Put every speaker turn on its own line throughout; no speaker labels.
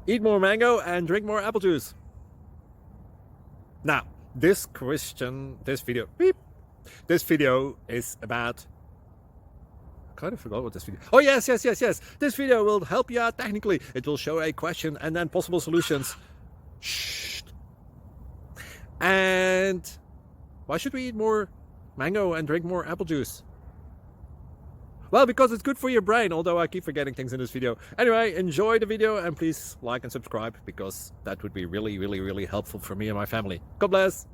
Eat more mango and drink more apple juice. Now, this video is about... I kind of forgot what this video... Oh, yes. This video will help you out technically. It will show a question and then possible solutions. Shh. And why should we eat more mango and drink more apple juice? Well, because it's good for your brain, although I keep forgetting things in this video. Anyway, enjoy the video and please like and subscribe, because that would be really helpful for me and my family. God bless!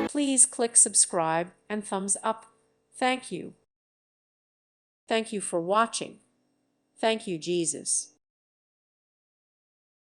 Please click subscribe and thumbs up. Thank you. Thank you for watching. Thank you, Jesus.